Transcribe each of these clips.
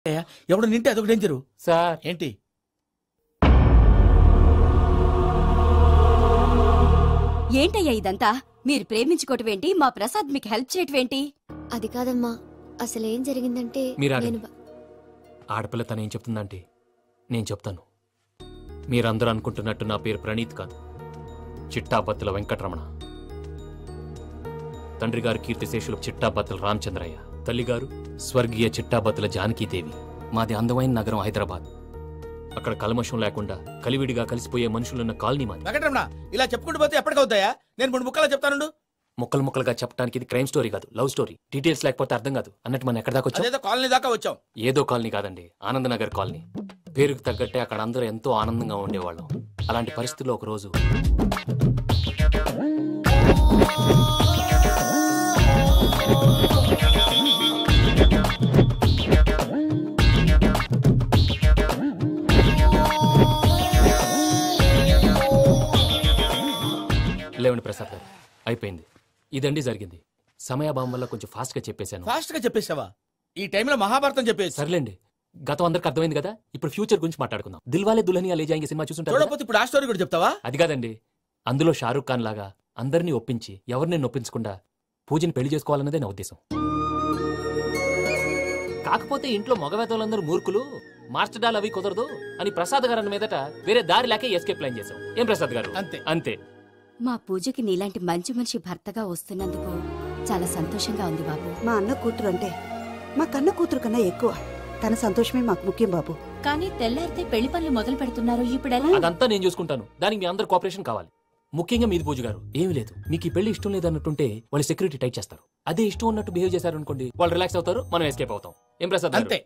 ఎవడు నింటే అదొక danger sir. ఏంటి ఏంటయ్యా ఇదంతా? మీరు ప్రేమించుకోవటం ఏంటి? మా ప్రసాద్ మీకు హెల్ప్ చేయటం ఏంటి? అది కాదమ్మా, అసలేం జరిగిందంటే ఆడపిల్ల తనేం చెప్తుందంటే నేను చెప్తాను. మీరందరూ అనుకుంటున్నట్టు నా పేరు ప్రణీత్ కాదు, చిట్టాపత్తుల వెంకటరమణ. తండ్రి గారు కీర్తిశేషులు చిట్టాపత్తుల రామచంద్రయ్య, తల్లిగారు స్వర్గీయ చిట్టాపత్తుల జానకీదేవి. మాది అందమైన నగరం హైదరాబాద్. అక్కడ కల్మషం లేకుండా కలివిడిగా కలిసిపోయే మనుషులున్న కాలనీ మాది. వెంకటరమణ, ఇలా చెప్పుకుంటూ పోతే ఎప్పటికవుతాయా? నేను 3 ముక్కలా చెప్తాను. ముక్కలు ముక్కలుగా చెప్పడానికి ఇది క్రైమ్ స్టోరీ కాదు, లవ్ స్టోరీ. డీటెయిల్స్ లేకపోతే అర్థం కాదు. అన్నట్టు మనం ఎక్కడ దాకా వచ్చాం? ఏదో కాలనీ దాకా వచ్చాం. ఏదో కాలనీ కాదండి, ఆనందనగర్ కాలనీ. పేరుకు తగ్గట్టే అక్కడ అందరూ ఎంతో ఆనందంగా ఉండేవాళ్ళం. అలాంటి పరిస్థితుల్లో ఒక రోజు లేవండి ప్రసాద్ గారు, అయిపోయింది. ఇదండి జరిగింది. సమయాభావం వల్ల కొంచెం ఫాస్ట్ గా చెప్పేశాను. ఫాస్ట్ గా చెప్పేసావా? ఈ టైంలో మహాభారతం చెప్పేసి. సర్లేండి, గతం అందరికి అర్థమైంది కదా. ఇప్పుడు ఫ్యూచర్ గురించి మాట్లాడుకుందాం. దిల్వాలే దుల్హనియా లే జాయేంగే సినిమా చూసుంటారు. చూడకపోతే ఇప్పుడు ఆ స్టోరీ కూడా చెప్తావా? అది కాదండి, అందులో షారూక్ ఖాన్ లాగా అందరినీ ఒప్పించి ఎవరిని నొప్పించకుండా పూజని పెళ్లి చేసుకోవాలన్నదే నా ఉద్దేశం. కాకపోతే ఇంట్లో మగవేతలందరూ మూర్ఖులు, మార్చడాలు అవి కుదరదు అని ప్రసాద్ గారు అన్న మీదట వేరే దారి లేక ఎస్కేప్ ప్లాన్ చేశాం. ఏం ప్రసాద్ గారు? అంతే అంతే. మా పూజకి నీలాంటి మంచి మనిషి భర్తగా వస్తున్నందుకు చాలా సంతోషంగా ఉంది బాబు. మా అన్న కూతురు అంటే మా కన్న కూతురు కన్నా ఎక్కువ. తన సంతోషమే మాకు ముఖ్యం బాబు. కానీ తెల్లారితే పెళ్లి పనులు మొదలు పెడుతున్నారు, ఇప్పుడు ఎలా? అదంతా నేను చూసుకుంటాను. దానికి మీ అందరు కోఆపరేషన్ కావాలి. ముఖ్యంగా మీది పూజ గారు. ఏమీ లేదు, మీకు ఈ పెళ్లి ఇష్టం లేదన్నట్టుంటే వాళ్ళు సెక్యూరిటీ టైట్ చేస్తారు. అదే ఇష్టం ఉన్నట్టు బిహేవ్ చేశారు అనుకోండి, వాళ్ళు రిలాక్స్ అవుతారు, మనం ఎస్కేప్ అవుతాం. ఏం ప్రసాద్? అంతే.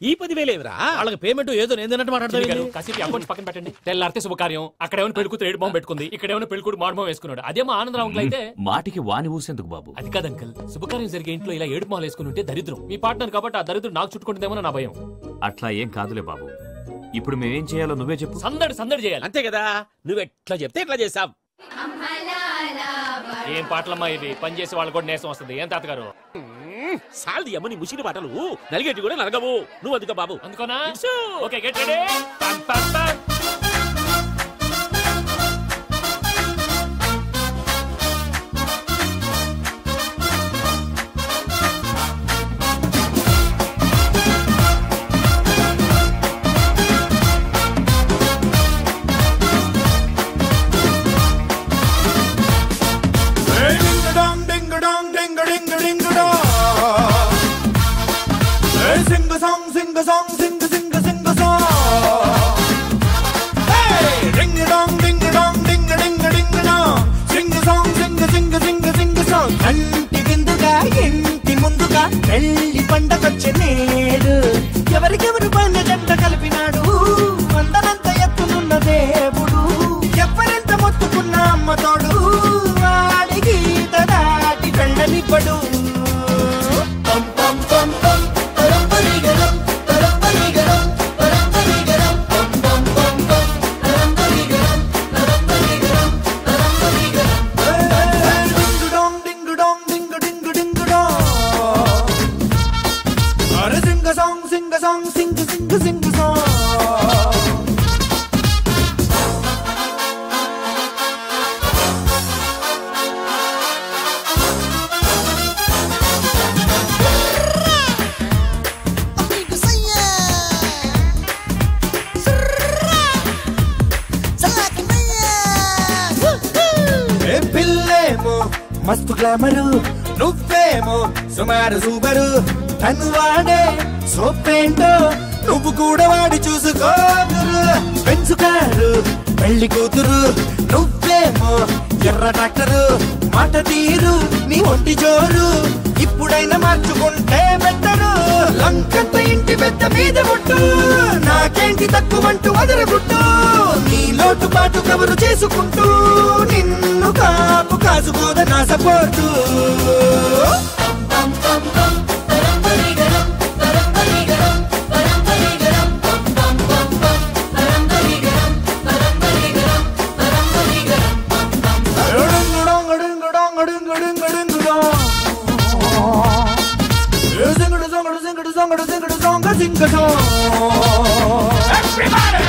ఈ 10,000 ఏమిరా? వాళ్ళకి పేమెంట్ ఏదో నేను మాట్లాడతాను. కాసేపు అకౌంట్స్ పక్కన పెట్టండి. తెల్లారితే శుభకార్యం. అక్కడేమైనా పెళ్లికూతురు ఏడు బాంబు పెట్టుకుంది, ఇక్కడేమైనా పెళ్లికూడు మాడు బాంబు వేసుకున్నాడు. అదేమో ఆనందరావు అంకుల్ అయితే మాటికి వాని ఊసేందుకు బాబు? అది కాదు అంకుల్, శుభకార్యం జరిగే ఇంట్లో ఇలా ఏడు బాంబులు వేసుకుని ఉంటే దరిద్రం. మీ పార్ట్నర్ కాబట్టి ఆ దరిద్రం నాకు చుట్టుకుంటుందేమో నా భయం. అట్లా ఏం కాదులే బాబు. ఇప్పుడు మేమేం చేయాలో నువ్వే చెప్పు. సందడి సందడి చేయాలి. అంతే కదా, నువ్వెట్లా చెప్తే ఎట్లా చేసాం. ఏం పాటలమ్మా ఇది? పని చేసి వాళ్ళు కూడా నేసం వస్తుంది. ఏం తాతగారు? సాల్ది అమ్మ నీ ముసిరి పాటలు నలిగేటి కూడా నలగవు. నువ్వు అందుకో బాబు. అందుకోనా? Okay, get ready. కంటి విందుగా ఇంటి ముందుగా పెళ్లి పండగొచ్చే నేడు ఎవరికెవరు పైన జంట కలిపినాడు అందరంత ఎత్తునున్న దేవుడు ఎవరెంత మొత్తుకున్న అమ్మతోడు వాడి గీత దాటి పెళ్ళనివ్వడు. మస్తు గ్లామరు నువ్వేమో సుమారు సూపరు తను వాడే సోపేంటో నువ్వు కూడా వాడి చూసుకోరు. పెంచుకారు పెళ్లి కూతురు నువ్వేమో ఎర్ర డాక్టరు మాట తీరు నీ ఒంటి జోరు ఇప్పుడైనా మార్చుకుంటే బెట్టరు. లంకంత ఇంటి పెద్ద మీద ముట్టు నాకేంటి తక్కువంటూ వదలగుట్టు నీ లోటు పాటు కవరు చేసుకుంటూ నిన్ను కాపు కాసుకోద నా support. సింగుడు song, sing a song. Everybody!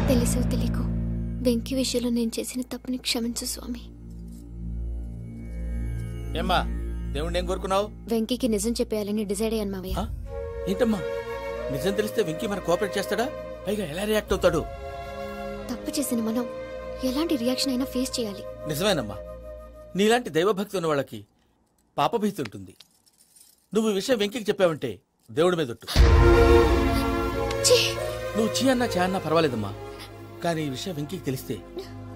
తెలుసో తెలియకో వెంకీ విషయంలో నేను చేసిన తప్పుని క్షమించు స్వామి. ఏమ్మా దేవుణ్ణి ఏం కోరుకున్నావు? వెంకీకి నిజం చెప్పేయాలని డిసైడ్ అయ్యాను మావయ్య. ఏంటమ్మా నిజం తెలిస్తే వెంకీ మన కోఆపరేట్ చేస్తాడా? పైగా ఎలా రియాక్ట్ అవుతాడు? తప్పు చేసిన మనం ఎలాంటి రియాక్షన్ అయినా ఫేస్ చేయాలి. నిజమేనమ్మా, నీలాంటి దైవభక్తి ఉన్న వాళ్ళకి పాపభీతి ఉంటుంది. నువ్వు ఈ విషయం వెంకీకి చెప్పావంటే దేవుడి మీద ఒట్టు. నువ్వు చీ అన్నా చే అన్నా పర్వాలేదమ్మా, కానీ ఈ విషయం వెంకీకి తెలిస్తే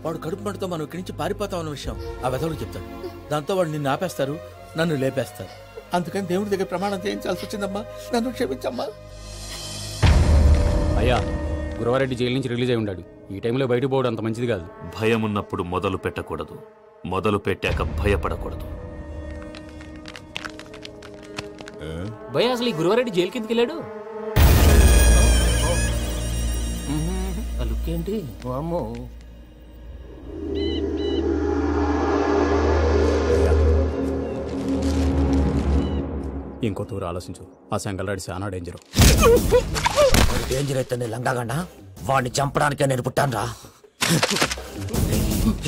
వాడు కడుపు మంటతో మనం ఇక్కడి నుంచి పారిపోతాం అన్న విషయం ఆ వెధవుడు చెప్తాడు. దాంతో వాడు నిన్ను ఆపేస్తారు, నన్ను లేపేస్తారు. అందుకని దేవుడి దగ్గర ప్రమాణం చేయించాల్సి వచ్చిందమ్మా, నన్ను క్షమించమ్మా. అయ్యా, గురవారెడ్డి జైలు నుంచి రిలీజ్ అయి ఉన్నాడు. ఈ టైంలో బయటకు పోవడం అంత మంచిది కాదు. భయం ఉన్నప్పుడు మొదలు పెట్టకూడదు, మొదలు పెట్టాక భయపడకూడదు. భయ అసలు ఈ గురువారెడ్డి జైలు కిందకి వెళ్ళాడు. ఆ లుక్ ఏంటి? అమ్మో, ఇంకో తూరు ఆలోచించు. ఆ సంగల్రాడి చాలా డేంజర్. డేంజర్ అయితే లంగాగండా వాడిని చంపడానికే నేను పుట్టాను రా.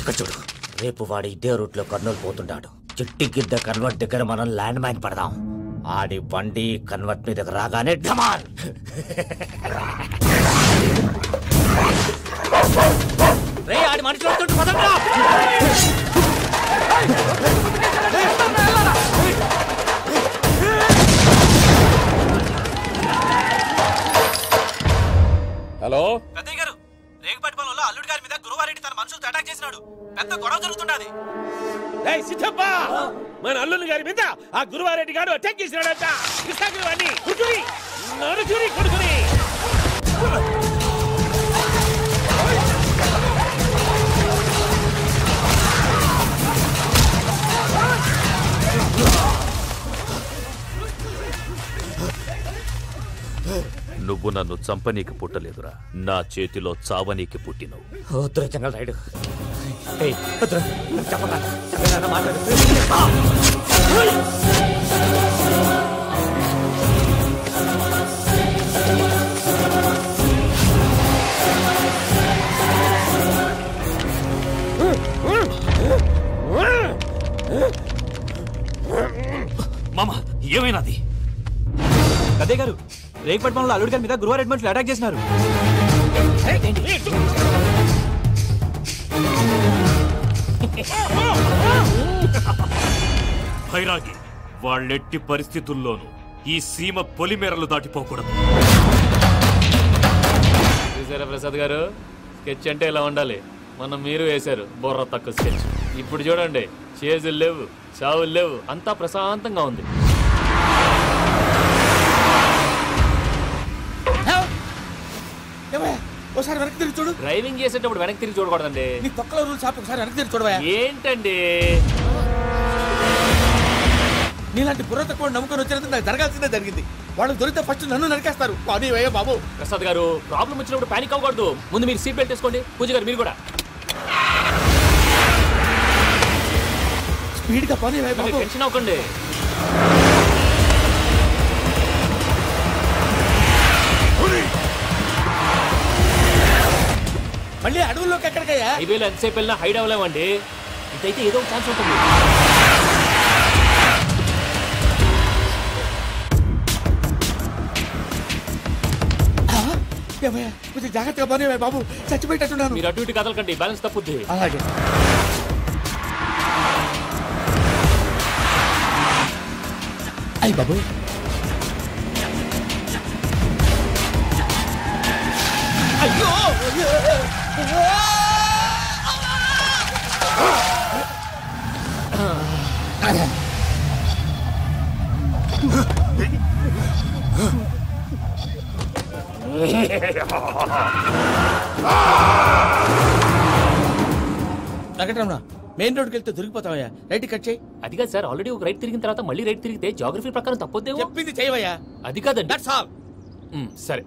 ఇక్కడ చూడు, రేపు వాడు ఇదే రూట్ లో కర్నూలు పోతుంటాడు. చిట్టి గిద్ద కన్వర్ట్ దగ్గర మనం ల్యాండ్ మైన్ పడదాం. ఆడి బండి కన్వర్ట్ మీ దగ్గర రాగానే ఢమాన్. ఆడి మనుషులు వస్తుంటే పదండ్రా. హలో పెద్దయ్య గారు, రేగుపాటి పొలంలో అల్లుడి గారి మీద గురువారెడ్డి తన మనుషులతో అటాక్ చేసినాడు. పెద్ద గొడవ జరుగుతున్నది. సిద్ధప్ప, మన అల్లుని గారి మీద ఆ గురువారెడ్డి గారు అటాక్ చేసినాడట. వాడిని కుడుకుని నరుకుని కొడుకుని. నువ్వు నన్ను చంపనీకి పుట్టలేదురా, నా చేతిలో చావనీకి పుట్టినవు. వద్దురా జంగల్ రైడ్. మామ, ఏమైనాది? పెద్దయ్య గారు, రేగుపాటి పొలంలో అల్లుడి గారి మీద గురువారెడ్డి మనుషులు అటాక్ చేసినారు. భైరాగి, వాళ్ళెట్టి పరిస్థితుల్లోనూ ఈ సీమ పొలిమేరలు దాటిపోకూడదు. చూసారా ప్రసాద్ గారు, స్కెచ్ అంటే ఇలా ఉండాలి. మనం మీరు వేశారు బొర్ర తక్కువ స్కెచ్. ఇప్పుడు చూడండి, చేజులు లేవు, చావులు లేవు, అంతా ప్రశాంతంగా ఉంది. ఒకసారి వెనక్కి తిరిగి చూడు. డ్రైవింగ్ చేసేటప్పుడు వెనక్కి తిరిగి చూడకూడదండి. నీ పక్కల రూల్స్ ఆపి ఒకసారి వెనక్కి తిరిగి చూడవా. ఏంటండి నీలాంటి బుర్ర కూడా నమ్ముకొని వచ్చినందుకు నాకు జరగాల్సిందే జరిగింది. వాళ్ళకి దొరికితే ఫస్ట్ నన్ను నరికేస్తారు. పోనీవయ్యా బాబు. ప్రసాద్ గారు ప్రాబ్లం వచ్చినప్పుడు పానిక్ అవ్వకూడదు. ముందు మీరు సీట్ బెల్ట్ వేసుకోండి. పూజ గారు మీరు కూడా స్పీడ్గా పోనీవయ్యా బాబు. టెన్షన్ అవ్వకండి. మళ్ళీ అడవుల్లోకి ఎక్కడికయ్యా? హైవేలో ఎంతసేపు వెళ్ళినా హైడ్ అవ్వలేమండి. ఇదైతే ఏదో ఛాన్స్ ఉంటుంది. కొంచెం జాగ్రత్తగా పోనీ బాబు, చచ్చిపోయేటట్టున్నాను. మీరు అటు ఇటు కదలకండి, బ్యాలెన్స్ తప్పుద్ది. అలాగే. అయ్యి బాబు, అయ్యో వెంకటరమణ, మెయిన్ రోడ్కి వెళ్తే దొరికిపోతావయ్యా. రైట్ కట్ చేయి. అది కాదు సార్, ఆల్రెడీ ఒక రైట్ తిరిగిన తర్వాత మళ్ళీ రైట్ తిరిగితే జాగ్రఫీ ప్రకారం తప్పొద్దేమో. చెప్పింది చేయవయ్యా. అది కాదండి. That's all. సరే.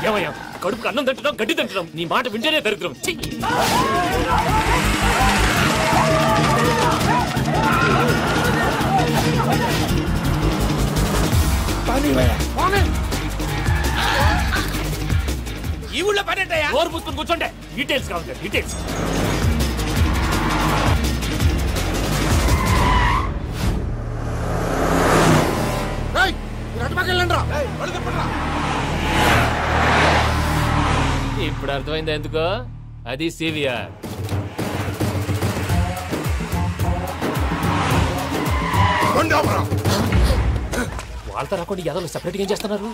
ఏమయ్యా, కడుపుకు అన్నం తింటున్నాం, గడ్డి తింటున్నాం. నీ మాట వింటేనే దరిద్రం. ఈ ఊళ్ళో పనేటయ్యా? ఓరు పుస్తకం కూర్చోండి. డీటెయిల్స్ కావాలి, డీటెయిల్స్. ఇప్పుడు అర్థమైంది ఎందుకో. అది సివిఆర్. వాళ్ళతో రాకుండా యాదవ్ సెపరేట్గా ఏం చేస్తున్నారు?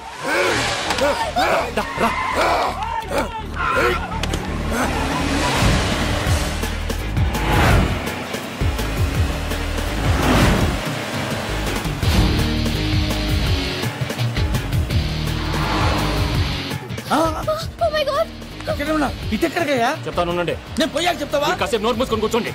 ఇటెక్కడికయ్యా? చెప్తాను ఉండండి. నేను పోయాక చెప్తావా? కాసేపు నోట్ మూసుకొని కూర్చోండి.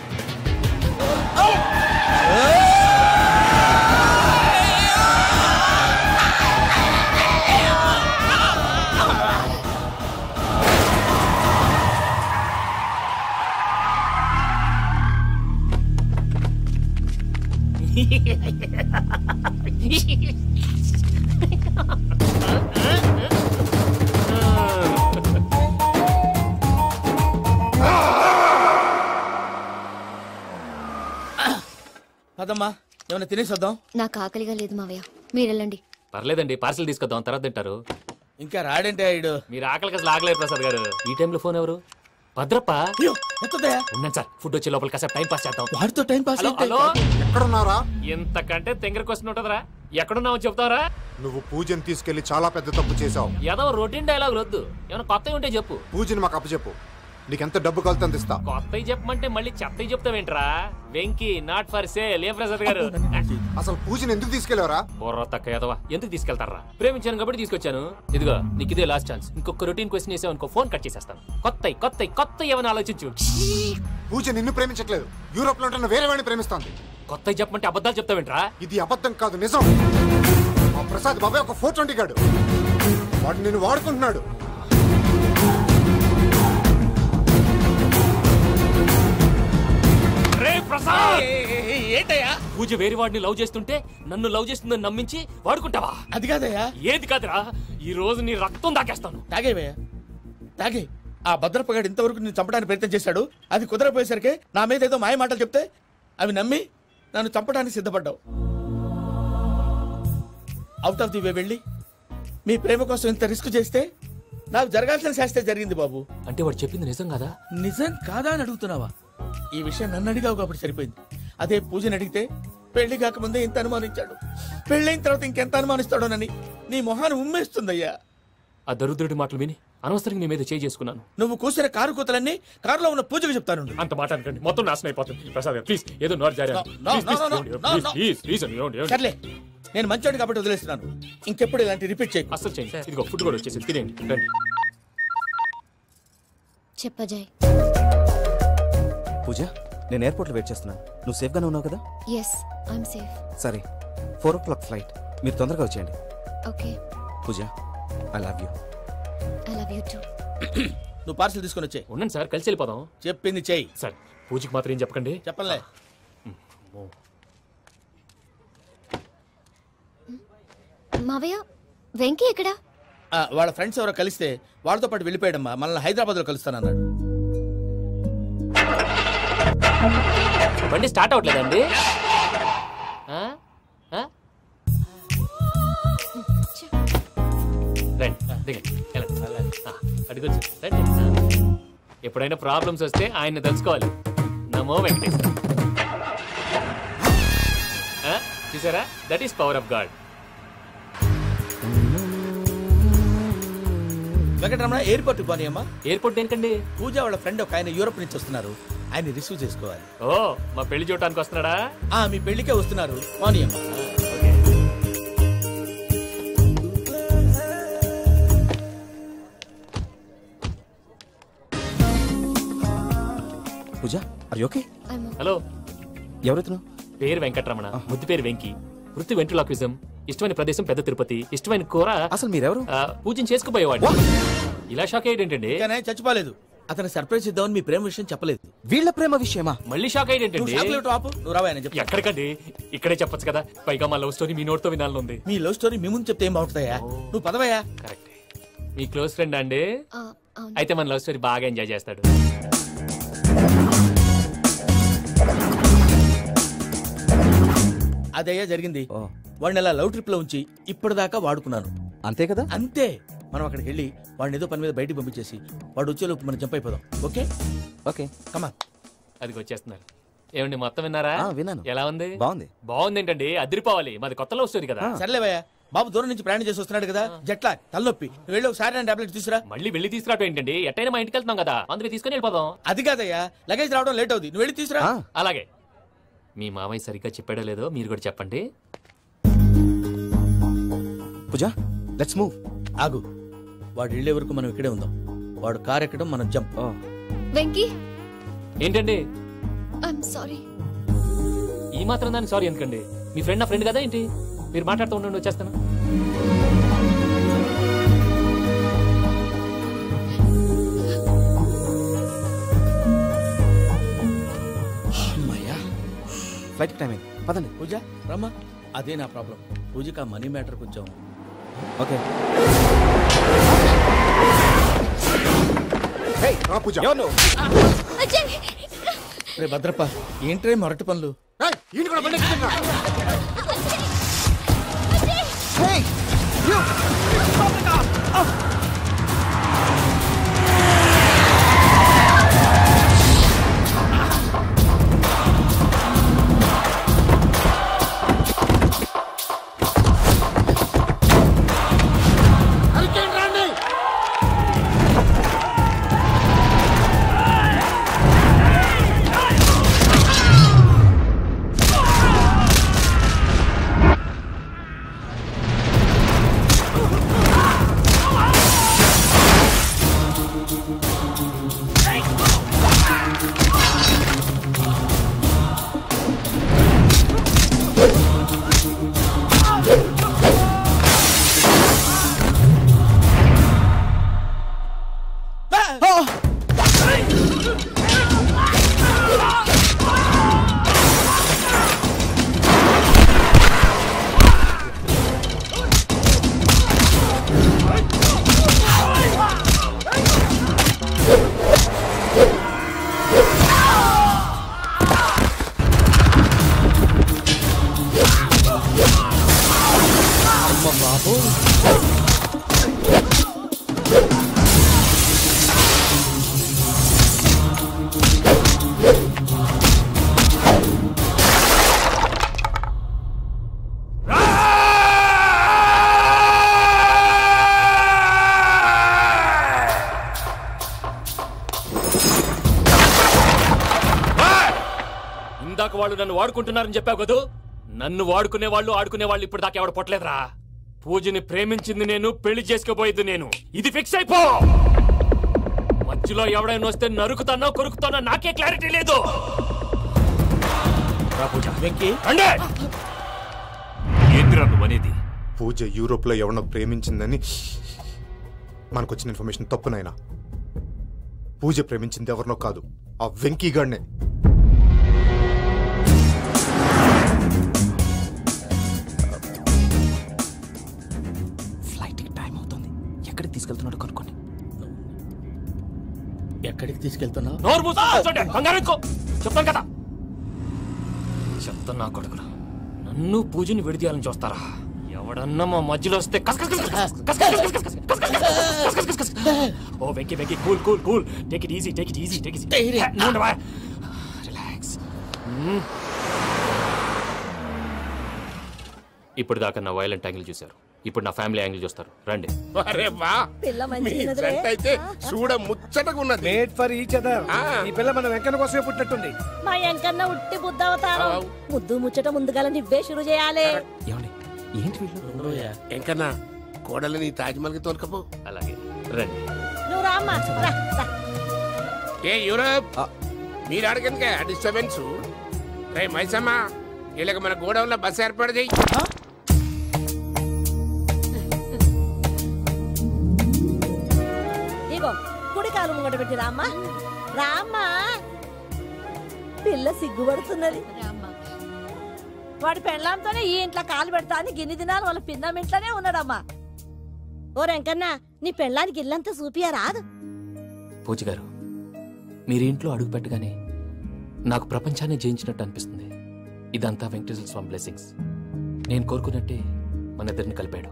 అదమ్మా, ఏమైనా తినేసి వద్దాం. నాకు ఆకలిగా లేదు మావయ్య, మీరు వెళ్ళండి. పర్లేదండి, పార్సల్ తీసుకొద్దాం, తర్వాత తింటారు. ఇంకా రాడంటే ఆయుడు. మీరు ఆకలికి అసలు ఆగలేరు ప్రసాద్ గారు. ఈ టైంలో ఫోన్ ఎవరు? భద్రప్ప. ఉన్నాను సార్, ఫుడ్ వచ్చే లోపల కాసేపు టైం పాస్ చేద్దాం. వాడితో టైం పాస్. హలో, ఎక్కడున్నారా? ఇంతకంటే తెంగర క్వశ్చన్ ఉంటుందిరా. ఎక్కడున్నావు చెప్తావరా? నువ్వు పూజని తీసుకెళ్లి చాలా పెద్ద తప్పు చేశావు. ఏదో రొటీన్ డైలాగ్ వద్దు, ఏమైనా కొత్తవి ఉంటే చెప్పు. పూజని మాకు అప్పచెప్పు, నీకెంత డబ్బు కలితే అంత ఇస్తా. కొత్తవి చెప్పమంటే మళ్ళీ చెత్తవి చెప్తావేంట్రా? Venky not for sale. ఏ ప్రసాద్ గారు, అసలు పూజని ఎందుకు తీసుకెళ్లేవరా? బుర్ర తక్క ఏదవా, ఎందుకు తీసుకెళ్తారా? ప్రేమించాను కాబట్టి తీసుకొచ్చాను. ఇదిగో నీకు ఇదే లాస్ట్ ఛాన్స్. ఇంకొక రొటీన్ క్వశ్చన్ వేసావు అనుకో, ఫోన్ కట్ చేసేస్తాను. కొత్త ఏమైనా ఆలోచించు. పూజ నిన్ను ప్రేమించట్లేదు, యూరోప్ లో ఉంటున్న వేరే వాడిని ప్రేమిస్తాంది. కొత్తవి చెప్పమంటే అబద్ధాలు చెప్తావేంట్రా? ఇది అబద్ధం కాదు, నిజం. మా ప్రసాద్ బాబాయ్ ఒక 420 గాడు, వాడు నిన్ను వాడుకుంటున్నాడు. ఏంటయ్యా? పూజ వేరే వాడిని లవ్ చేస్తుంటే నన్ను లవ్ చేస్తుందని నమ్మించి వాడుకుంటావా? అది కాదయ్యా. ఏది కాదురా, ఈ రోజు నీ రక్తం దాకేస్తాను. తాగేవయ్యా, తాగే. ఆ భద్రపగాడు ఇంతవరకు నేను చంపడానికి ప్రయత్నం చేశాడు. అది కుదరపోయేసరికి నా మీద ఏదో మాయ మాటలు చెప్తే అవి నమ్మి నన్ను చంపడానికి సిద్ధపడ్డావు. అవుట్ ఆఫ్ ది వే వెళ్ళి మీ ప్రేమ కోసం ఇంత రిస్క్ చేస్తే నాకు జరగాల్సిన శాస్త్రే జరిగింది బాబు. అంటే వాడు చెప్పింది నిజం కాదా? నిజం కాదా అని అడుగుతున్నావా? ఈ విషయం నన్ను అడిగావు కాబట్టి సరిపోయింది. అదే పూజని అడిగితే పెళ్లి కాకముందే ఇంత అనుమానించాడు, పెళ్ళైన తర్వాత ఇంకెంత అనుమానిస్తాడోనని నీ మొహాన్ని ఉమ్మేస్తుందయ్యా. ఆ దరిద్రుడి మాటలు విని అనవసరంగా నీ మీద చేసుకున్నాను. నువ్వు కూసిన కారు కూతలన్నీ కారులో ఉన్న పూజకు చెప్తాను. అంత మాట అనకండి, మొత్తం నాశనం అయిపోతుంది. ప్రసాద్ ప్లీజ్, ఏదో నోట్ జారీ. సర్లే, నేను మంచోడు కాబట్టి వదిలేస్తున్నాను. ఇంకెప్పుడు ఇలాంటి రిపీట్ చేయకు. అసలు చేయండి. ఇదిగో ఫుడ్ కూడా వచ్చేసి తినేయండి. రండి. చెప్పజాయ్, పూజ, నేను ఎయిర్పోర్ట్లో వెయిట్ చేస్తున్నాను. నువ్వు సేఫ్గానే ఉన్నావు కదా? Yes, I'm safe. సరే, 4 o'clock ఫ్లైట్. మీరు తొందరగా వచ్చేయండి. Okay. Pooja, I love you. I love you too. నువ్వు పార్సల్ తీసుకొని వచ్చే. ఉండండి సార్, కలిసి వెళ్ళిపోదాం. చెప్పింది చెయ్యి. సార్, పూజకి మాత్రం ఏం చెప్పకండి. చెప్పలే. మావయ్య, వెంకీ ఎక్కడా? వాళ్ళ ఫ్రెండ్స్ ఎవరో కలిస్తే వాళ్ళతో పాటు వెళ్ళిపోయాడమ్మా. మనల్ని హైదరాబాద్లో కలుస్తానన్నాడు. బండి స్టార్ట్ అవ్వట్లేదండి. అడిగొచ్చు రండి. ఎప్పుడైనా ప్రాబ్లమ్స్ వస్తే ఆయన్ని తెలుసుకోవాలి. నమో వెంకటేశ్వర. చూసారా, that is power of God. Venkataramana, airport పోనీ అమ్మా. ఎయిర్పోర్ట్ ఏంటండి? పూజ వాళ్ళ ఫ్రెండ్ ఒక ఆయన యూరోప్ నుంచి వస్తున్నారు. ఆయన రిసీవ్ చేసుకోవాలి. ఓ, మా పెళ్లి చూడటానికి వస్తున్నాడా? మీ పెళ్లికే వస్తున్నారు. పోనీ అమ్మా. పూజ, ఆర్ యు ఓకే? హలో, ఎవరెత్తును? పేరు వెంకటరమణ, ముద్దు పేరు వెంకీ, వృత్తి వెంట్రులాక్విజం, ఇష్టమైన ప్రదేశం పెద్ద తిరుపతి, ఇష్టమైన కూర. అసలు మీరెవరు? పూజను చేసుకుపోయేవాడు. ఇలా షాక్ అయ్యేటండి. చచ్చిపోలేదు. అతను సర్ప్రైజ్ ఇద్దామని మీ ప్రేమ విషయం చెప్పలేదు. వీళ్ళ ప్రేమ విషయమా? మళ్ళీ షాక్ అయ్యేటండి. ఎక్కడికండి? ఇక్కడే చెప్పొచ్చు కదా. పైగా మా లవ్ స్టోరీ మీ నోట్తో వినాలనుంది. మీ లవ్ స్టోరీ మీ ముందు చెప్తే ఏం బాగుంటుందయ్యా? నువ్వు పదవయ్యా. కరెక్ట్. మీ క్లోజ్ ఫ్రెండ్ అండి? అయితే మన లవ్ స్టోరీ బాగా ఎంజాయ్ చేస్తాడు. అదయ్యా జరిగింది. వాడిని అలా లవ్ ట్రిప్ లో ఉంచి ఇప్పటిదాకా వాడుకున్నాను. అంతే కదా? అంతే. మనం అక్కడికి వెళ్ళి వాడిని ఏదో పని మీద బయటికి పంపించేసి వాడు వచ్చేలోపు మనం జంప్ అయిపోదాం. ఓకే ఓకే, కమా. అది వచ్చేస్తున్నారు. ఏమండి, మొత్తం విన్నారా? విన్నాను. ఎలా ఉంది? బాగుంది. బాగుంది ఏంటండి? అదిరిపోవాలి. మాది కొత్త లవ్ స్టోరీ కదా. సర్లేవయ్యా, బాబు దూరం నుంచి ప్రయాణం చేసి వస్తున్నాడు కదా, జట్లా తలనొప్పి. వెళ్ళి ఒకసారి టాబ్లెట్ తీసుకురా. మళ్ళీ వెళ్ళి తీసుకురావటం ఏంటండి? ఎట్టైనా మా ఇంటికి వెళ్తున్నాం కదా, అందుకే తీసుకుని వెళ్ళిపోదాం. అది కాదయ్యా, లగేజ్ రావడం లేట్ అవుతుంది. నువ్వు వెళ్ళి తీసుకురా. అలాగే. మీ మామయ్య సరిగ్గా చెప్పాడో లేదో మీరు కూడా చెప్పండి. పూజ, లెట్స్ మూవ్. ఆగు, వాడు వెళ్ళే వరకు మనం ఇక్కడే ఉందాం. వాడు కార్ ఎక్కడం, మనం జంప్. వెంకీ, ఏంటండి? I'm sorry. ఈ మాత్రం దాన్ని సారీ ఎందుకండి? మీ ఫ్రెండ్ నా ఫ్రెండ్ కదా ఏంటి? మీరు మాట్లాడుతూ ఉండండి, వచ్చేస్తాను. ఫ్లైట్ టైం అయింది, పదండి. పూజ రమ్మా. అదే నా ప్రాబ్లం. పూజకి ఆ మనీ మ్యాటర్ కొంచెం. ఓకే. రే భద్రప్ప, ఏంట్రే మొరటి పనులు? ఇందాక వాళ్ళు నన్ను వాడుకుంటున్నారని చెప్పావు కదూ. నన్ను వాడుకునే వాళ్ళు ఆడుకునే వాళ్ళు ఇప్పుడు దాకా ఎవడ పొట్టలేదురా. పూజని ప్రేమించింది నేను, పెళ్లి చేసుకోబోయేది నేను. ఇది ఫిక్స్ అయిపో. మధ్యలో ఎవడైనా వస్తే నరుకుతానో కొరుకుతానో నాకే క్లారిటీ లేదు. ఏంద్రా నువ్వనేది? పూజ యూరోప్ లో ఎవరినో ప్రేమించిందని మనకొచ్చిన ఇన్ఫర్మేషన్ తప్పునైనా. పూజ ప్రేమించింది ఎవరినో కాదు, ఆ వెంకీగాడినే. ఫ్లైట్ టైం అవుతుంది. ఎక్కడికి తీసుకెళ్తున్నాడు కనుక్కోండి. ఎక్కడికి తీసుకెళ్తున్నావు? చెప్తాను కదా. చెప్తాను నా కొడుకులు, నన్ను పూజని విడిదీయాలని చూస్తారా? ఎవడన్నా మా మధ్యలో వస్తే ఓ Venky Venky cool cool cool, take it easy take it easy take it easy, relax. ఇప్పుడు దాకా నా వైలెంట్ యాంగిల్ చూశారు, ఇప్పుడు నా ఫ్యామిలీ యాంగిల్ చూస్తారు. రండి. అరే వా, మీ జంట అయితే చూడ ముచ్చటగా ఉన్నది. Made for each other. ఈ పిల్ల మన వెంకన్న కోసమే పుట్టినట్టుంది. మా వెంకన్న ఉట్టి బుద్ధవతారం. ముద్దు ముచ్చట ముందుగా నువ్వే షురు చేయాలి. ఏంటి వీళ్ళు? వెంకన్న కోడలని తాజ్మహల్ కి తోలుకపో. అలాగే రండి. నువ్వు రామ్మా. ఏ యూరప్, మీరు అడగందుకే డిస్టర్బెన్స్. రే మైసమ్మ, వీళ్ళకి మన గోడౌన్లో బస్సు ఏర్పాటు చేయి. ఇగో కుడి కాలు ముంగట పెట్టి రామ్మా. రామ్మా, పిల్ల సిగ్గుపడుతున్నది. వాడి పెళ్ళాంతోనే ఈ ఇంట్లో కాలు పెడతా అని గిన్ని దినాలు వాళ్ళ పిన్నం ఇంట్లోనే ఉన్నాడమ్మా. ఓ వెంకన్న, నీ పెళ్ళానికి ఇల్లంతా చూపియా రాదు? పూజ గారు, మీరు ఇంట్లో అడుగు పెట్టగానే నాకు ప్రపంచాన్ని జయించినట్టు అనిపిస్తుంది. ఇదంతా వెంకటేశ్వర స్వామి బ్లెస్సింగ్స్. నేను కోరుకున్నట్టే మన ఇద్దరిని కలిపాడు.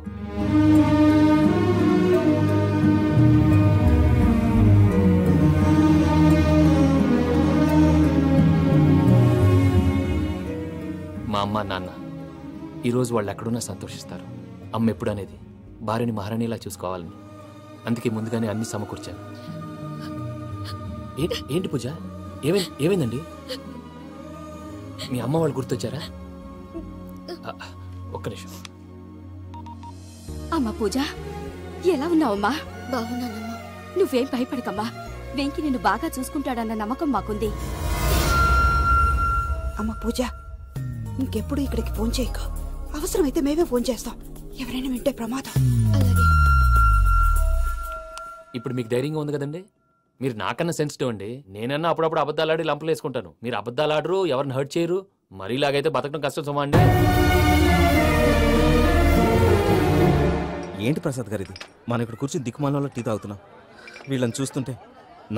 మా అమ్మ నాన్న ఈరోజు వాళ్ళు ఎక్కడున్నా సంతోషిస్తారు. అమ్మ ఎప్పుడు అనేది భార్యని మహారాణిలా చూసుకోవాలని, అందుకే ముందుగానే అన్ని సమకూర్చాను. ఏంటి పూజ, ఏమైందండి? మీ అమ్మ వాళ్ళు గుర్తొచ్చారా? ఒక్క నిమిషం. అమ్మా పూజ, ఎలా ఉన్నావమ్మా? బాగున్నానమ్మా. నువ్వేం భయపడకమ్మా, వెంకి నిన్ను బాగా చూసుకుంటాడన్న నమ్మకం మాకుంది. అమ్మ పూజ, ఇంకెప్పుడు ఇక్కడికి ఫోన్ చేయకు. అవసరమైతే మేమే ఫోన్ చేస్తాం. ఎవరైనా వింటే ప్రమాదం. ఇప్పుడు మీకు ధైర్యంగా ఉంది కదండి? మీరు నాకన్నా సెన్సిటివ్ అండి. నేనన్నా అప్పుడప్పుడు అబద్ధాలాడి లంపలు వేసుకుంటాను. మీరు అబద్ధాలాడరు, ఎవరిని హర్ట్ చేయరు. మరీలాగైతే బతకడం కష్టం సుమా అండి. ఏంటి ప్రసాద్ గారు ఇది? మనం ఇక్కడ కూర్చొని దిక్కుమాలలో టీ తాగుతున్నాం. వీళ్ళని చూస్తుంటే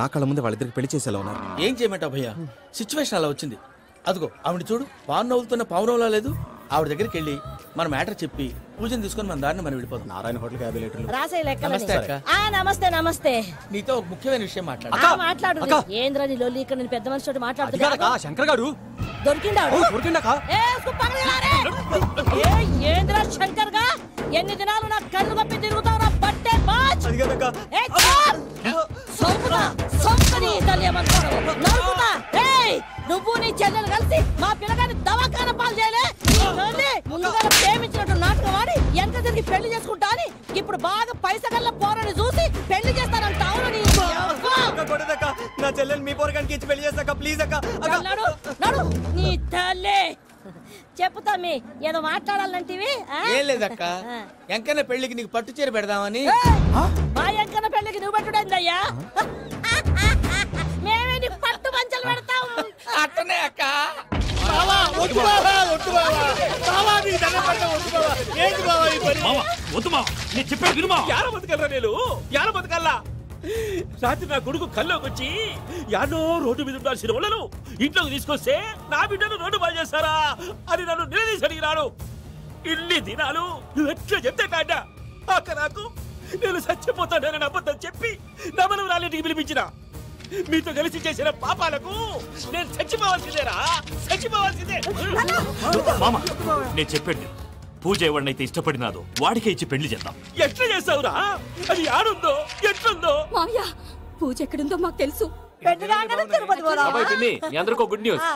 నా కళ్ళ ముందే వాళ్ళిద్దరికి పెళ్లి చేసేలా ఉన్నారు. ఏం చేయమంటావు భయ్యా, సిచ్యువేషన్ అలా వచ్చింది. అదిగో ఆవిడ చూడు, పావు నవ్వుతున్న పావునవ్వులా లేదు. ఆవిడ దగ్గరికి వెళ్ళి మన మ్యాటర్ చెప్పి పూజను తీసుకొని మన దారిని మనం వెళ్ళిపోతాం. నారాయణ హోటల్ 50 లీటర్లు. నమస్తే అక్క. నమస్తే నమస్తే. నీతో ఒక ముఖ్యమైన విషయం మాట్లాడు. ఏంద్రా నీ లొల్లి? ఇక్కడ నేను పెద్ద మనిషితో మాట్లాడుతున్నా. శంకర్ గారు దొరికిండాడు. ఏంద్రా శంకర్ గా? ఎన్ని దినాలు నా కళ్ళు కప్పి తిరుగుతావు నా బట్టే బాచ్. నువ్వు నీ చెల్లెలు కలిసి మా పిల్లగాని దవాఖాన పాలు చేయలే. ముందుగా ప్రేమించినట్టు నాటకం ఆడి ఎంత తిరిగి పెళ్లి చేసుకుంటా అని ఇప్పుడు బాగా పైసగల్ల పోరని చూసి పెళ్లి చేస్తానంట. అవును, నా చెల్లెలు మీ పోరగానికి ఇచ్చి పెళ్లి చేస్తాక ప్లీజ్ అక్క. నడు నీ తల్లి. చెప్పుతా మీ ఏదో మాట్లాడాలంటివి. ఏం లేదక్క, ఎంకన్న పెళ్లికి నీకు పట్టు చీర పెడదామని. మా ఎంకన్న పెళ్లికి నువ్వు పెట్టుడైందయ్యా? మేమే నీకు పట్టు పంచలు పెడతాం. అట్టనే అక్క. రాత్రి నా కొడుకు కల్లోకి వచ్చి యాడో రోడ్డు మీద ఉండాల్సిన వాళ్ళను ఇంట్లోకి తీసుకొస్తే నా బిడ్డను రోడ్డు బాగా చేస్తారా అని నన్ను నిలదీసి అడిగినాడు. ఇన్ని దినాలు నువ్వు ఎట్లా చెప్తే కాట అక్క నాకు నేను చచ్చిపోతానని అబద్ధం చెప్పి నా మనవరాలింటికి పిలిపించిన. మీతో కలిసి చేసిన పాపాలకు నేను చచ్చిపోవాల్సిందేరా, చచ్చిపోవాల్సిందే. మామ, నేను చెప్పండి, పూజ ఎవరినైతే ఇష్టపడినాదో వాడికే ఇచ్చి పెళ్లి చేద్దాం. ఎట్లా చేస్తావురా? అది ఆడుందో ఎట్లుందో. మామయ్య, పూజ ఎక్కడుందో మాకు తెలుసు. మీ అందరికీ గుడ్ న్యూస్.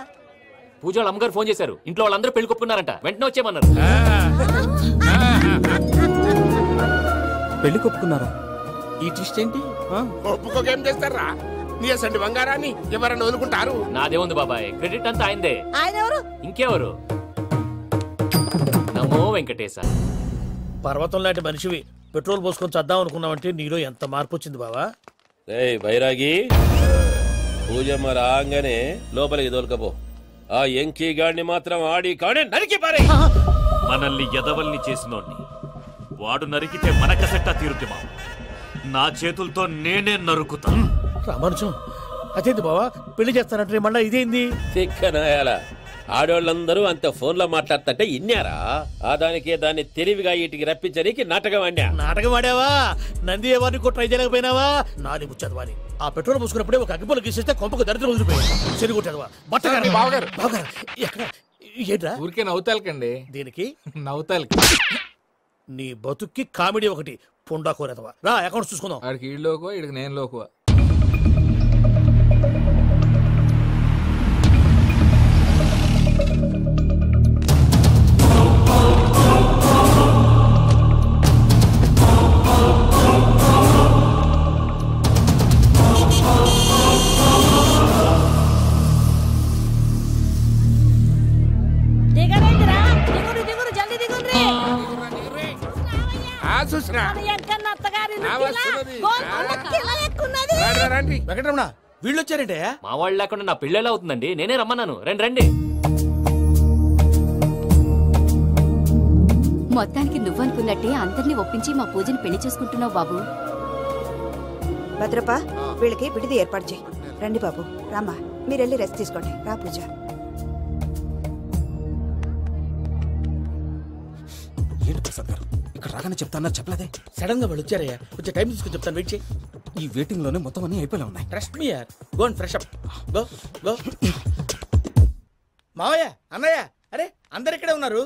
పూజ వాళ్ళ అమ్మగారు ఫోన్ చేశారు. ఇంట్లో వాళ్ళందరూ పెళ్లి కొప్పుకున్నారంట. వెంటనే వచ్చేయమన్నారు. పెళ్లి కొప్పుకున్నారా? ఈ ట్విస్ట్ ఏంటి? ఒప్పుకోకేం చేస్తారా? నీ అసంటి బంగారాన్ని ఎవరన్నా వదులుకుంటారు? నాదేముంది బాబాయ్, క్రెడిట్ అంతా ఆయనదే. ఆయన ఎవరు? ఇంకెవరు? నమో వెంకటేశ. పర్వతం లాంటి మనిషివి పెట్రోల్ పోసుకొని చద్దాం అనుకున్నావంటే నీలో ఎంత మార్పు వచ్చింది బావా. బైరాగి పూజమ్మ రాగానే లోపలికి దొరకపో. ఆ ఎంకీ గాడిని మాత్రం ఆడి కాడే నరికి పారే. మనల్ని ఎదవల్ని చేసినోడ్ని వాడు నరికితే మనకసెట్టా తీరుతుమా? నా చేతులతో నేనే నరుకుతా. రామానుజం అదేంది బావా, పెళ్లి చేస్తానంటే మళ్ళా ఇదేంది? తిక్కనాయాల ఆడోళ్ళందరూ అంత ఫోన్ లో మాట్లాడుతుంటే ఇన్నారా? ఆ దానికే దాన్ని తెలివిగా వీటికి రప్పించడానికి నాటకం ఆడా. నాటకం ఆడావా? నంది ఎవరిని కూడా ట్రై చేయలేకపోయినావా? నాది ముచ్చదు వాని. ఆ పెట్రోల్ పోసుకున్నప్పుడే ఒక అగ్గిపొల గీసేస్తే కొంపకు దరిద్రం వదిలిపోయింది. చెరుగుంటావా? బట్టగారు బావగారు బావగారు ఎక్కడ ఏంట్రా? ఊరికే నవ్వుతాలకండి. దీనికి నవ్వుతాలకి నీ బతుక్కి కామెడీ ఒకటి పుండా కోరేదవా. రా అకౌంట్స్ చూసుకుందాం. ఆడికి ఈళ్ళోకో ఇడికి నేను లోకువ. వెంకటరమణ వీళ్ళు వచ్చారంటే మా వాళ్ళు లేకుండా నా పెళ్ళేలా అవుతుందండి? నేనే రమ్మన్నాను. రండి రండి. మొత్తానికి నువ్వనుకున్నట్టే అందరినీ ఒప్పించి మా పూజని పెళ్లి చేసుకుంటున్నావు బాబు. భద్రప వీళ్ళకి విడిది ఏర్పాటు చేయి. రండి బాబు. రామ్మా మీరు వెళ్ళి రెస్ట్ తీసుకోండి. రా పూజ. ఏంటి ప్రసాద్ గారు ఇక్కడ రాగానే చెప్తాను చెప్పలేదే? సడన్ గా వాళ్ళు వచ్చారయ్యా, కొంచెం టైం తీసుకుని చెప్తాను. వెయిట్ చేయి. ఈ వెయిటింగ్ లోనే మొత్తం అన్ని అయిపోయి ఉన్నాయి. ట్రస్ట్ మీ యార్. Go and fresh up. Go go. మావయ్య, అన్నయ్య, అరే అందరు ఇక్కడే ఉన్నారు.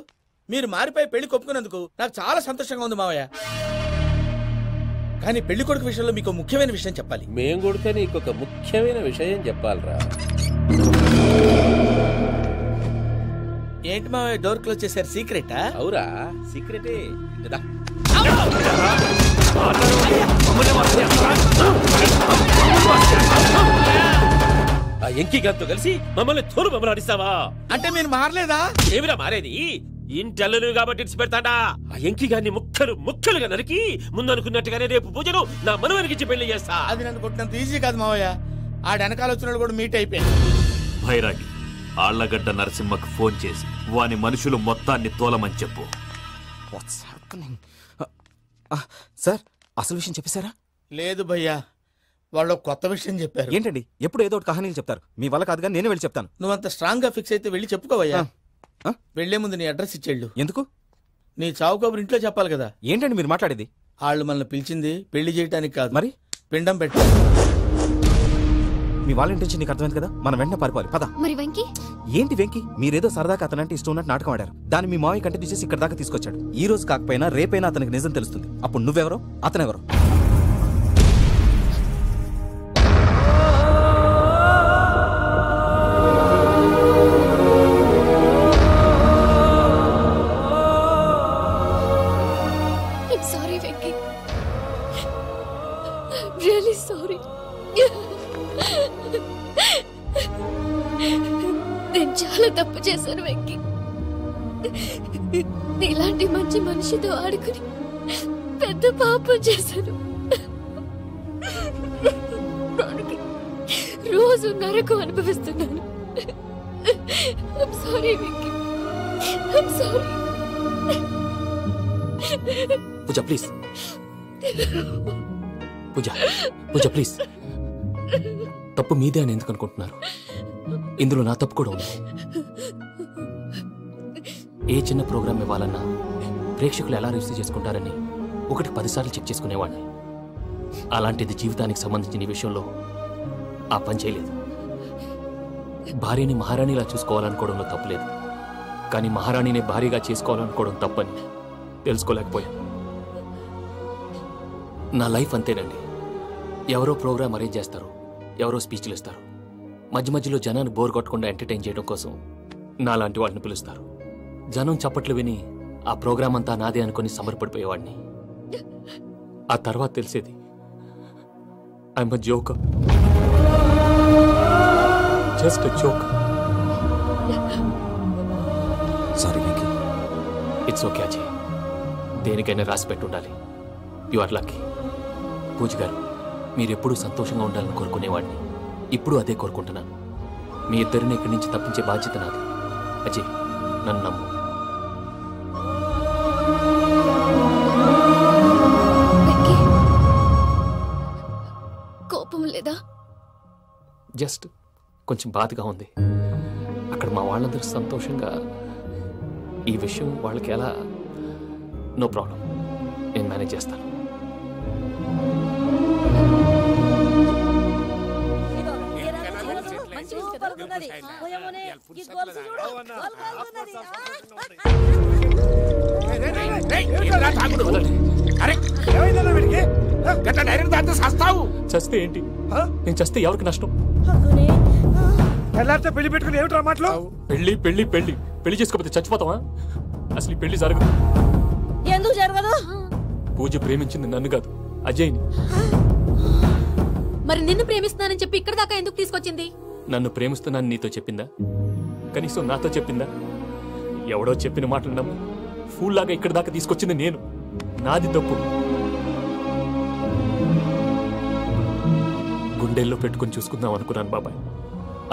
మీరు మారిపోయి పెళ్లి కొప్పుకున్నందుకు నాకు చాలా సంతోషంగా ఉంది మావయ్య. కానీ పెళ్లి కొడుకు విషయంలో మీకు ముఖ్యమైన విషయం చెప్పాలి. మేం కొడుక నీకు ఒక ముఖ్యమైన విషయం చెప్పాలరా. ఏంటి మావయ్య డోర్ క్లోజ్ చేశారు? సీక్రెటా? అవురా, సీక్రెటే. ఆ ఎంకి గారితో కలిసి మమ్మల్ని తోలు బొమ్మలాడిస్తావా? అంటే మీరు మారలేదా? ఏమిరా మారేది? ఇంటల్లు కాబట్టి ఇచ్చి పెడతాడా? ఆ ఎంకి గారిని ముక్కలు ముక్కలుగా నరికి ముందనుకున్నట్టుగానే రేపు పూజను నా మనవనికి పెళ్లి చేస్తా. అది నన్ను కొట్టినంత ఈజీ కాదు మావయ్య. ఆ వెనకాల వచ్చిన కూడా మీట్ అయిపోయింది. భైరాగి ఆళ్లగడ్డ నరసింహకు ఫోన్ చేసి వాని మనుషులు మొత్తాన్ని తోలమని చెప్పు. సార్ అసలు విషయం చెప్పేశారా? లేదు భయ్యా, వాళ్ళు కొత్త విషయం చెప్పారు. ఏంటండి ఎప్పుడు ఏదో ఒకటి కహానీలు చెప్తారు. మీ వల్ల కాదుగా నేనే వెళ్ళి చెప్తాను. నువ్వంత స్ట్రాంగ్ గా ఫిక్స్ అయితే వెళ్ళి చెప్పుకోవయ్యా. వెళ్లే ముందు నీ అడ్రస్ ఇచ్చేళ్ళు. ఎందుకు? నీ చావు కబురు ఇంట్లో చెప్పాలి కదా. ఏంటండి మీరు మాట్లాడేది? వాళ్ళు మనల్ని పిలిచింది పెళ్లి చేయడానికి కాదు, మరి పిండం పెట్టాలి. మీ వాళ్ళ ఇంటెన్షన్ నీకు అర్థమైంది కదా. మనం వెంటనే పారిపోవాలి. పద. మరి వెంకీ? ఏంటి వెంకీ? మీరేదో సరదాగా అతనంటే ఇష్టం ఉన్నట్టు నాటకం ఆడారు. దాన్ని మీ మావయ్య కంటిన్యూ చేసి ఇక్కడ దాకా తీసుకొచ్చాడు. ఈ రోజు కాకపోయినా రేపైనా అతనికి నిజం తెలుస్తుంది. అప్పుడు నువ్వెవరో అతనెవరో. Sorry Venky, really sorry. నేను చాలా తప్పు చేశాను వెంకీ. నీలాంటి మంచి మనిషితో ఆడుకుని పెద్ద పాపం చేశాను. రోజు నరకం అనుభవిస్తున్నాను. I'm sorry Venky, I'm sorry. Pooja please. Pooja Pooja please. తప్పు మీదే అని ఎందుకు అనుకుంటున్నారు? ఇందులో నా తప్పు కూడా ఉంది. ఏ చిన్న ప్రోగ్రామ్ ఇవ్వాలన్నా ప్రేక్షకులు ఎలా రిసీవ్ చేసుకుంటారని 1-10 సార్లు చెక్ చేసుకునేవాడిని. అలాంటిది జీవితానికి సంబంధించిన ఈ విషయంలో ఆ పని చేయలేదు. భార్యని మహారాణిలా చూసుకోవాలనుకోవడంలో తప్పులేదు, కానీ మహారాణిని భార్యగా చేసుకోవాలనుకోవడం తప్పని తెలుసుకోలేకపోయాను. నా లైఫ్ అంతేనండి. ఎవరో ప్రోగ్రామ్ అరేంజ్ చేస్తారు, ఎవరో స్పీచ్లు ఇస్తారు. మధ్య మధ్యలో జనాన్ని బోర్ కొట్టకుండా ఎంటర్టైన్ చేయడం కోసం నాలాంటి వాళ్ళని పిలుస్తారు. జనం చప్పట్లు విని ఆ ప్రోగ్రామ్ అంతా నాదే అనుకుని సమర్పడిపోయేవాడిని. ఆ తర్వాత తెలిసేది I'm a joker, just a joker. Sorry Venky. It's okay Ajay, దేనికైనా రాసి పెట్టి ఉండాలి. You are lucky. పూజ గారు, మీరెప్పుడూ సంతోషంగా ఉండాలని కోరుకునేవాడిని. ఇప్పుడు అదే కోరుకుంటున్నాను. మీ ఇద్దరిని ఇక్కడి నుంచి తప్పించే బాధ్యత నాది. అజయ్, నన్ను నమ్ము. కోపం లేదా? జస్ట్ కొంచెం బాధగా ఉంది. అక్కడ మా వాళ్ళందరూ సంతోషంగా, ఈ విషయం వాళ్ళకి ఎలా? నో ప్రాబ్లం, నేను మేనేజ్ చేస్తాను. చస్తే ఏంటి? నేను చస్తే ఎవరికి నష్టం? పెళ్లి పెట్టుకుని ఏమిట్రా మాటలు? పెళ్లి పెళ్లి పెళ్లి పెళ్లి చేసుకోకపోతే చచ్చిపోతావా? అసలు ఈ పెళ్లి జరగదు. ఎందుకు జరగదు? పూజ ప్రేమించింది నన్ను కాదు, అజయ్ని. మరి నిన్ను ప్రేమిస్తున్నానని చెప్పి ఇక్కడ దాకా ఎందుకు తీసుకొచ్చింది? నన్ను ప్రేమిస్తున్నాను నీతో చెప్పిందా? కనీసం నాతో చెప్పిందా? ఎవడో చెప్పిన మాటలు నమ్ము ఫూల్ లాగా ఇక్కడ దాకా తీసుకొచ్చింది నేను. నాది తప్పు. గుండెల్లో పెట్టుకుని చూసుకుందాం అనుకున్నాను బాబాయ్.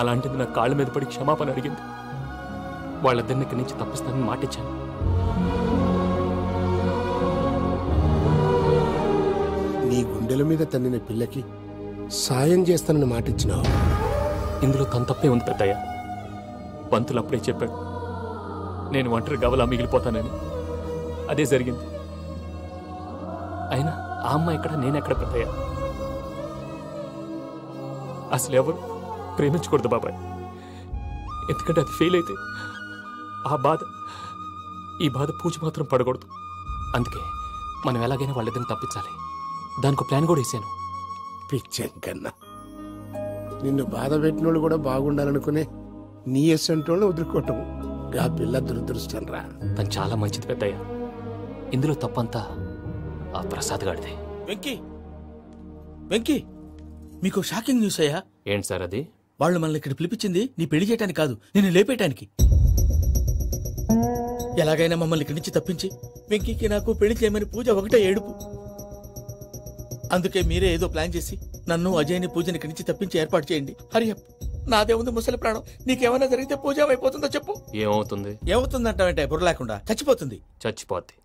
అలాంటిది నా కాళ్ళ మీద పడి క్షమాపణ అడిగింది. వాళ్ళిద్దరిని ఇక్కడి నుంచి తప్పిస్తానని మాటిచ్చాను. నీ గుండెల మీద తన్నిన పిల్లకి సాయం చేస్తానని మాటిచ్చినావు. ఇందులో తన తప్పే ఉంది పెద్దయ్య. పంతులు అప్పుడే చెప్పాడు నేను ఒంటరి గవలా మిగిలిపోతానని. అదే జరిగింది. అయినా ఆ అమ్మ ఎక్కడ, నేనెక్కడ పెద్దయ్య? అసలు ఎవరు ప్రేమించకూడదు బాబాయ్. ఎందుకంటే అది ఫెయిల్ అయితే ఈ బాధ పూజ మాత్రం పడకూడదు. అందుకే మనం ఎలాగైనా వాళ్ళిద్దరిని తప్పించాలి. దానికి ప్లాన్ కూడా వేసాను. పిచ్చంకన్నా, నిన్ను బాధ పెట్టినోళ్ళు కూడా బాగుండాలనుకునే నీ ఎస్సంటోళ్ళని వదులుకోవటం ఆ పిల్ల దురదృష్టం రా. తను చాలా మంచిది పెద్దయ్య. ఇందులో తప్పంతా ఆ ప్రసాద్ గాడిదే. వెంకీ, వెంకీ, మీకు షాకింగ్ న్యూస్ అయ్యా. ఏంటి సార్ అది? వాళ్ళు మనల్ని ఇక్కడ పిలిపించింది నీ పెళ్లి చేయడానికి కాదు, నిన్ను లేపేయటానికి. ఎలాగైనా మమ్మల్ని ఇక్కడి నుంచి తప్పించి వెంకీకి నాకు పెళ్లి చేయమని పూజ ఒకటే ఏడుపు. అందుకే మీరే ఏదో ప్లాన్ చేసి నన్ను అజయ్ని పూజని ఇక్కడి నుంచి తప్పించి ఏర్పాటు చేయండి. హరియప్, నాదే ఉంది ముసలి ప్రాణం. నీకేమైనా జరిగితే పూజ అయిపోతుందో చెప్పు. ఏమవుతుంది? ఏమవుతుందంటావంటే బుర్ర లేకుండా చచ్చిపోతుంది. చచ్చిపోద్ది.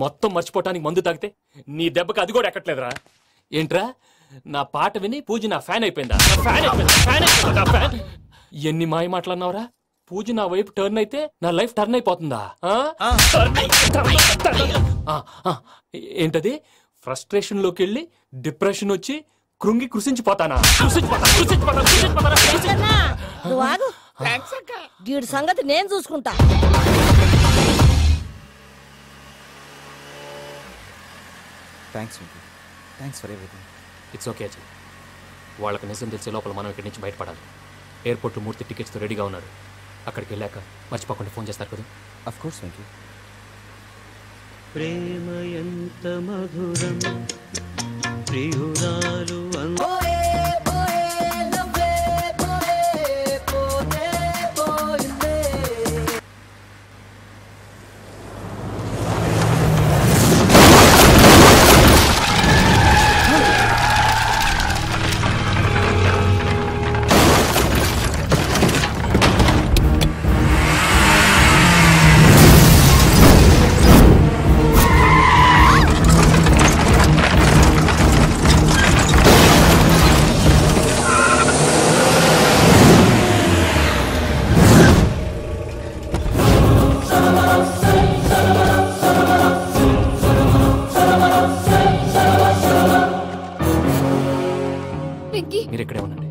మొత్తం మర్చిపోవటానికి మందు తాగితే నీ దెబ్బకి అది కూడా ఎక్కట్లేదురా. ఏంట్రా, నా పాట విని పూజ నా ఫ్యాన్ అయిపోయిందా? ఎన్ని మాయ మాటలన్నావురా? పూజ నా వైపు టర్న్ అయితే నా లైఫ్ టర్న్ అయిపోతుందా? ఏంటది? ఫ్రస్ట్రేషన్ లోకి వెళ్ళి డిప్రెషన్ వచ్చి కృంగి కృషించిపోతానా? నువ్వు ఆగు. వీడి సంగతి నేను చూసుకుంటా. Thanks for everything. It's okay Ajay. వాళ్ళకి నిజం తెలిసే లోపల మనం ఇక్కడి నుంచి బయటపడాలి. ఎయిర్పోర్ట్లో మూర్తి టికెట్స్తో రెడీగా ఉన్నాడు. అక్కడికి వెళ్ళాక మర్చిపోకుండా ఫోన్ చేస్తారు కదా. Of course Venky. ప్రేమ ఎంత మధురం ప్రియురాలు మీరు ఇక్కడే ఉండండి.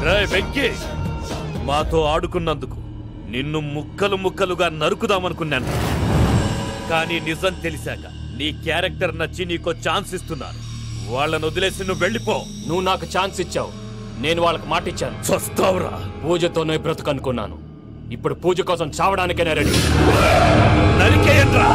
రేయ్ వెంకీ, మాతో ఆడుకున్నందుకు నిన్ను ముక్కలు ముక్కలుగా నరుకుదామనుకున్నాను. కానీ నిజం తెలిసాక నీ క్యారెక్టర్ నచ్చి నీకో ఛాన్స్ ఇస్తున్నాను. వాళ్ళను వదిలేసి నువ్వు వెళ్ళిపో. నువ్వు నాకు ఛాన్స్ ఇచ్చావు, నేను వాళ్ళకి మాట ఇచ్చాను. చస్తావురా. పూజతోనే బ్రతుకనుకున్నాను. ఇప్పుడు పూజ కోసం చావడానికైనా రెడీ. నరికేయండ్రా.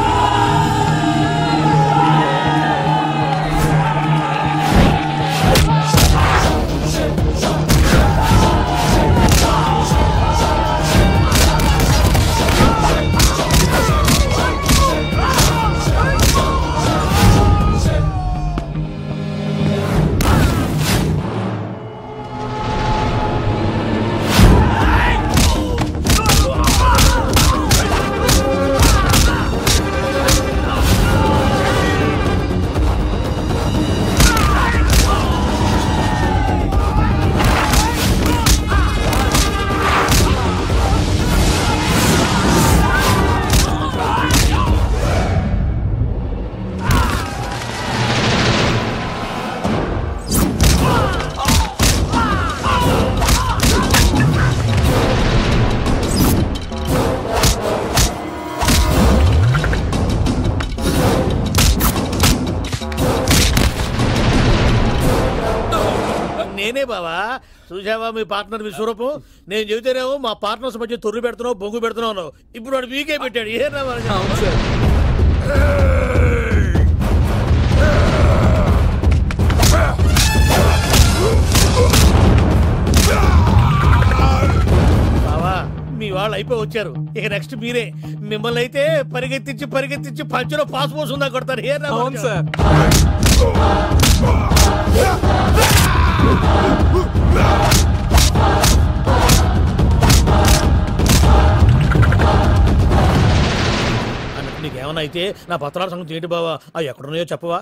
నేనే బావా. చూసావా మీ పార్ట్నర్ విశ్వరూపం? నేను చెబితేనేమో మా పార్ట్నర్స్ మధ్య తొర్రు పెడుతున్నావు, బొంగు పెడుతున్నావు. ఇప్పుడు వాడు వీకే పెట్టాడు. ఏ బావా, మీ వాళ్ళు అయిపోయి వచ్చారు. ఇక నెక్స్ట్ మీరే. మిమ్మల్ని అయితే పరిగెత్తించి పరిగెత్తించి పంచులో పాస్పోర్ట్స్ ఉందా కొడతారు. ఏ సార్ నీకేమన్నా అయితే నా పత్రాల సంగతి ఏంటి బావా? అవి ఎక్కడున్నాయో చెప్పవా?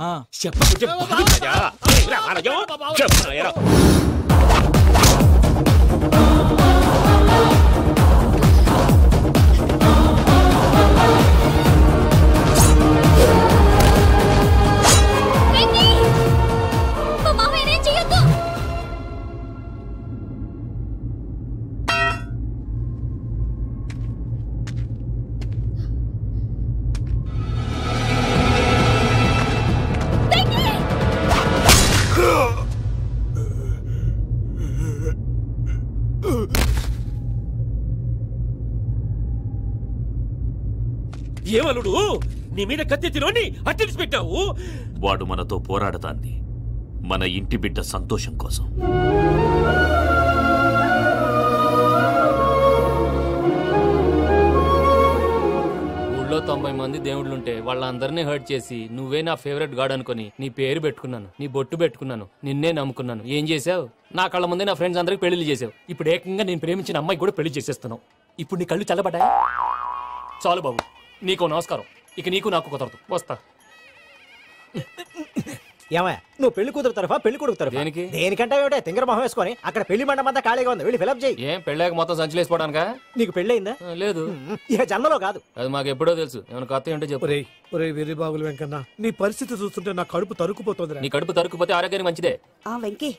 ఏమలుడు, నీ మీద కత్తెత్తిలోని అట్టెలిసి పెట్టావు. వాడు మనతో పోరాడతాంది మన ఇంటి బిడ్డ సంతోషం కోసం. ఊళ్ళో 90 మంది దేవుళ్ళుంటే వాళ్ళందరినీ హర్ట్ చేసి నువ్వే నా ఫేవరెట్ గాడ్ అనుకుని నీ పేరు పెట్టుకున్నాను, నీ బొట్టు పెట్టుకున్నాను, నిన్నే నమ్ముకున్నాను. ఏం చేసావు? నా కళ్ళ ముందే నా ఫ్రెండ్స్ అందరికి పెళ్లి చేసావు. ఇప్పుడు ఏకంగా నేను ప్రేమించిన అమ్మాయి కూడా పెళ్లి చేసేస్తున్నావు. ఇప్పుడు నీ కళ్ళు చల్లబడ్డాయి. చాలు బాబు, నీకు నమస్కారం. ఇక నీకు నాకు కుదరదు. వస్తా. ఏమయ్య, నువ్వు పెళ్లి కూతురు తరఫా పెళ్లి కొడుకు తరఫా? దేనికి? దేనికంటే ఏమిటే తింగర మొహం వేసుకొని అక్కడ పెళ్లి మండపం అంతా ఖాళీగా ఉంది, వెళ్ళి ఫిలప్ చేయి. ఏం పెళ్ళాక మొత్తం సంచలేసిపోవడానికా? నీకు పెళ్ళయిందా? లేదు. ఇక జన్మలో కాదు. అది మాకు ఎప్పుడో తెలుసు. ఏమైనా కొత్త ఏంటో చెప్పు. వెర్రి బాబులు వెంకన్న, నీ పరిస్థితి చూస్తుంటే నా కడుపు తరుక్కుపోతుంది. నీ కడుపు తరుక్కుపోతే ఆరోగ్యానికి మంచిదే. వెంకీ,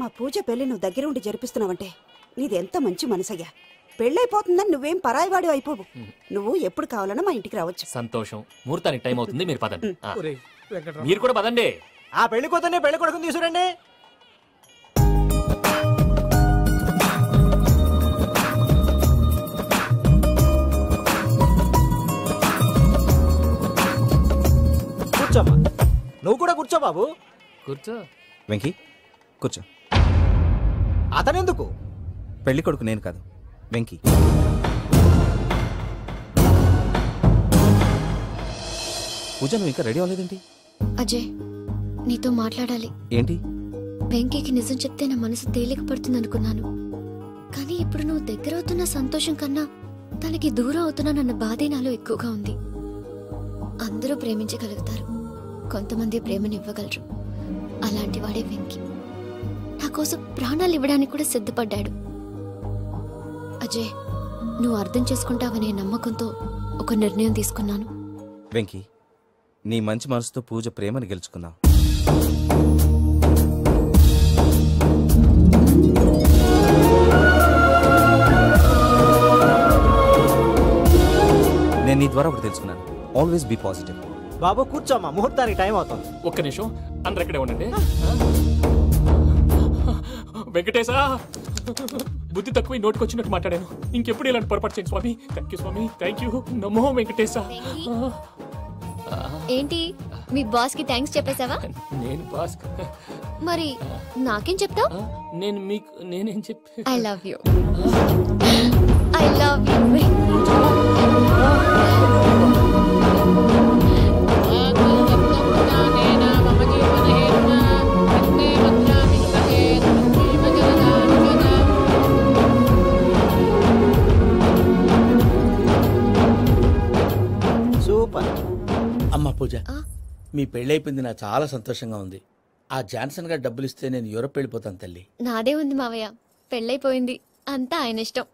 మా పూజ పెళ్లి నువ్వు దగ్గరుండి జరిపిస్తున్నావంటే నీది ఎంత మంచి మనసయ్యా. పెళ్ళైపోతుందని నువ్వేం పరాయివాడి అయిపోవు. నువ్వు ఎప్పుడు కావాలన్నా మా ఇంటికి రావచ్చు. సంతోషం. ముహూర్తానికి టైం అవుతుంది, మీరు పదండి. మీరు కూడా పదండి. ఆ పెళ్లి కూతుర్ని పెళ్లి కొడుకుని తీసుకురండి. కూర్చోమ్మా. నువ్వు కూడా కూర్చో బాబు. కూర్చో. వెంకీ కూర్చో. అతనెందుకు? పెళ్లి కొడుకు నేను కాదు, వెంకీ. పూజ, నువ్వు ఇంకా రెడీ అవ్వలేదేంటి? అజయ్, నీతో మాట్లాడాలి. ఏంటి? వెంకీకి నిజం చెప్తే నా మనసు తేలిక పడుతుంది అనుకున్నాను. కానీ ఇప్పుడు నువ్వు దగ్గర అవుతున్న సంతోషం కన్నా తనకి దూరం అవుతున్నానన్న బాధే నాలో ఎక్కువగా ఉంది. అందరూ ప్రేమించగలుగుతారు, కొంతమంది ప్రేమనివ్వగలరు. అలాంటి వాడే వెంకీ. నా కోసం ప్రాణాలు ఇవ్వడానికి కూడా సిద్ధపడ్డాడు. అజయ్, నువ్వు అర్థం చేసుకుంటావనే నమ్మకంతో ఒక నిర్ణయం తీసుకున్నాను. వెంకీ, నీ మంచి మనసుతో పూజ ప్రేమను గెలుచుకున్నావు. నేను నీ ద్వారా ఒకటి తెలుసుకున్నాను. Always be positive. బాబు కూర్చోమ్మా, ముహూర్తానికి టైం అవుతుంది. ఒక్క నిమిషం, అందరు ఇక్కడే ఉండండి. వెంకటేశా, బుద్ధి తక్కువ నోటుకొచ్చినట్టు మాట్లాడాను. ఇంకెప్పుడు ఇలాంటి పొరపాటు చేయండి స్వామి. థ్యాంక్ యూ స్వామి, థ్యాంక్ యూ. నమో వెంకటేశా. ఏంటి మీ బాస్ కి థ్యాంక్స్ చెప్పేశావా? నేను బాస్ మరి నాకేం చెప్తావు? నేను మీకు నేనేం చెప్పి I love you. I love you. Super. అమ్మ పూజ, మీ పెళ్ళైపోయింది, నాకు చాలా సంతోషంగా ఉంది. ఆ జాన్సన్ గారు డబ్బులు ఇస్తే నేను యూరప్ వెళ్ళిపోతాను తల్లి. నాదే ఉంది మావయ్య, పెళ్ళైపోయింది, అంతా ఆయన ఇష్టం.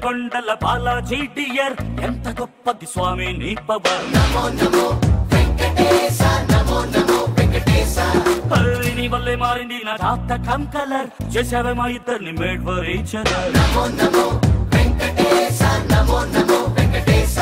కొండల బాలాజీ డియర్, ఎంత గొప్పది స్వామి నీ పవర్. నమో నమో వెంకటేశ, నమో నమో వెంకటేశ. నీ వల్లే మారింది నా జాతకం కలర్, చేసావే మా ఇద్దరిని మేడ్ ఫర్ ఈచ్ అదర్. నమో నమో వెంకటేశ, నమో నమో వెంకటేశ.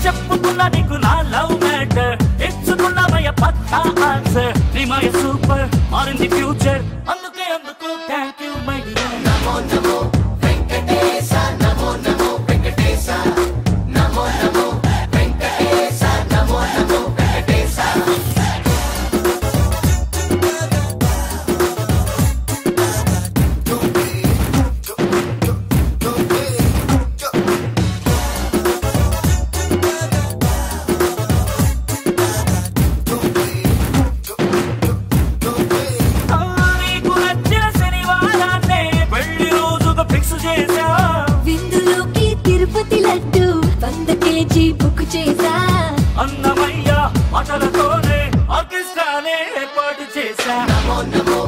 చెప్పుకున్నా నీకు నా లవ్ మ్యాటర్, ఇచ్చుకున్నామయ్య పక్కా ఆన్సర్. నీ మాయ సూపర్, మారింది ఫ్యూచర్, అందుకే అందుకు thank you my dear. Namo Namo Venkatesha, Namo Namo Venkatesha. Namo Namo Venkatesha, Namo Namo Venkatesha. విందులోకి Tirupati laddu 100 kg book చేసా. అన్నమయ్య ఆటలతోనే ఆర్కెస్ట్రానే ఏర్పాటు చేశా. నమో నమో